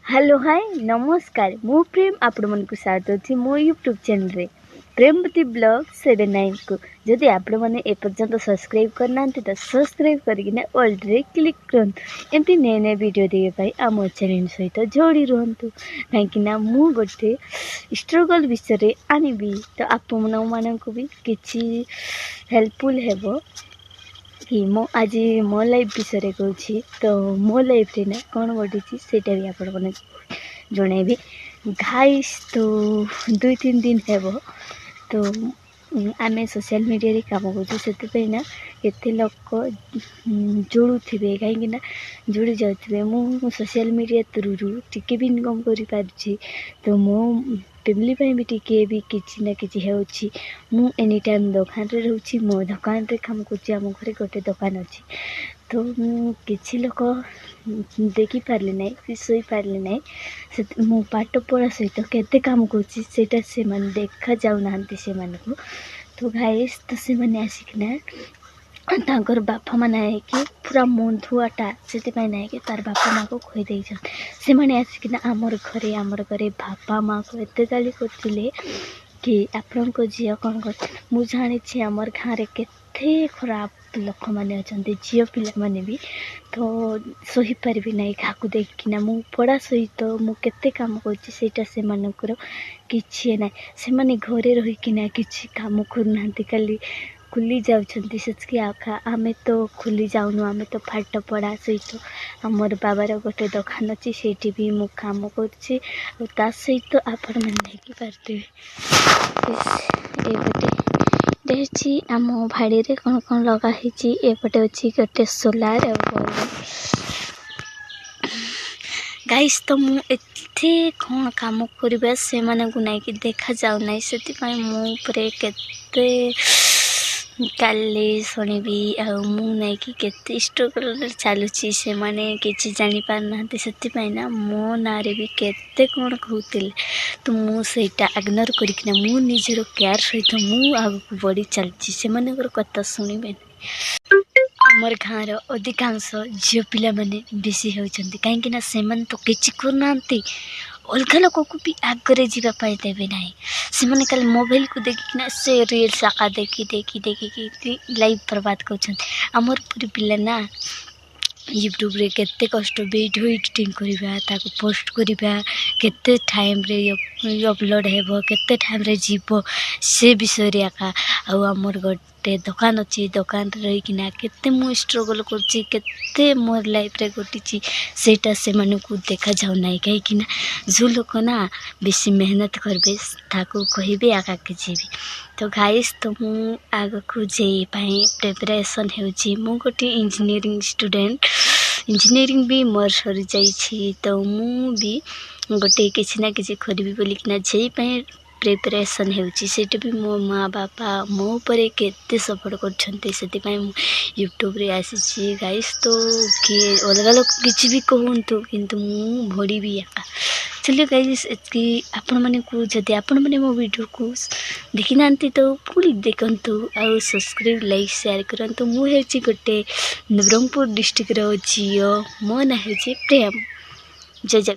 Hello hi नमस्कार मु प्रेम आपण मन को स्वागत अछि मो यूट्यूब चैनल रे प्रेमवती ब्लॉग 79 को जदि आपण माने ए पर्यंत सब्सक्राइब करना तो सब्सक्राइब करके ऑल रे क्लिक करन एमती नए नए वीडियो देखे पाई आम चैनल सहित जोड़ी रहंतु कहीं मु गोटे स्ट्रगल विषय आनिबी तो आपण मान को भी किछि हेल्पफुल हेबो कि मो आज मो लाइफ विषय कहूँ तो मो लाइफ रे ना कौन घटी सेटा भी आपण मैंने जनइबी गाइस तो 2-3 दिन हेबो तो आमे सोशल मीडिया रे काम करूँ से ना केते लोक जोड़ुथिबे कहीं जोड़ी जाउथिबे मु सोशल मीडिया थ्रू टिके भी इनकम करि पारछि तो मो फैमिली भी टिके भी किछि ना किछि हेउछि मु एनी टाइम दुकान रे रहउछि मो दुकान रे काम करछि हम घरे गोटे दुकान अछि तो किछि लोक देखि पारले नै सोई पारले नै से मु पाठ पढ़ा सहित केते काम करछि सेटा से मन देखा जाउ नांती से मन को तो गाइस तो से माने आसिकना तांकर बापा माने कि पूरा मंधुआटा से ना कि तार बापा माँ को खोई दे से माने आसिकना आमर घरे बापा माँ को एते गाली करथिले कि आपन को झिया कौन कर मु जानी आमर गाँव केते खराब लोक मैंने अच्छा झील पिला माने भी तो सही पारि ना क्या देखना मु पढ़ा सहित मुझे काम करटा से मानकर किसी ना से माने घरे रहीकिना किसी काम करना खाली खुली जाउछंती सेचकी आखा आमे तो खुली जाउनु आमे तो पाठ पढ़ा सहित आमर बाबार गोटे दुकान अच्छी सेठी भी मु काम करछि ता सहित आपण मन देखि पारते ए गोटे देखि आम भाड़ी रे कौन कौन लगा हिची एपटे अच्छी गोटे सोलार गाइस तो मु एथे कौन काम करबा से माने को नै कि देखा जाउ नै सेति पय मु ऊपर केते काले शुणिबी आई कि स्ट्रगल चलुची से माने किसी जानी पार ना से मो ना भी केते कौन कहते तो मुझा इग्नोर करना मु निजर केयर सहित मु आगू बढ़ी चलती से कथा शुणवे आमर गाँव अधिकांश झील पिला माने बेसी होती कहीं से तो किसी करना अलग लोक को भी आगे जावाई देवे ना से मैंने कल मोबाइल को देखिना से रील्स आका देखी देखी देखी लाइफ बर्बाद करमर पूरी पिला ना यूट्यूब रे केते कष्ट वीडियो एडिटिंग करबा ताको पोस्ट करबा केते टाइम रे अपलोड हेबो केते टाइम रे जीवो से विषय रे आका आ हमर गोटे दुकान अछि दुकान रे रहिकिना केते मु स्ट्रगल करछि केते मोर लाइफ रे घटिछि सेटा से माने को देखा जाउ नै काहे कि ना जो लोक ना बेसी मेहनत करबे ताको कहिबे आका किछि भी तो गाइस तो मु आग को जेई पाई प्रिपरेशन हेउछि मु गोटे इंजीनियरिंग स्टूडेंट इंजीनियरिंग भी मोर सरी जाइछि तो मु भी गोटे किछि ना किछि करबी बोलिकिना जेई पाई प्रिपरेशन हेउछि सेटा भी मो माँ बापा मो ऊपर केते सपोर्ट करछन्ते सेति पाई यूट्यूब रे आसीछि गाइस तो कि अलग लोक किछि भी कहंतु किंतु मु भोडी भी आका चलिए गाइस कि आपण माने को जदि आपण माने मो वीडियो को देखि नांती तो फुल देखंतु आ सब्सक्राइब लाइक शेयर करंतु मु हेछि गोटे नवरंगपुर डिस्ट्रिक्ट रो जियो मो ना हेछि प्रेम जय जय।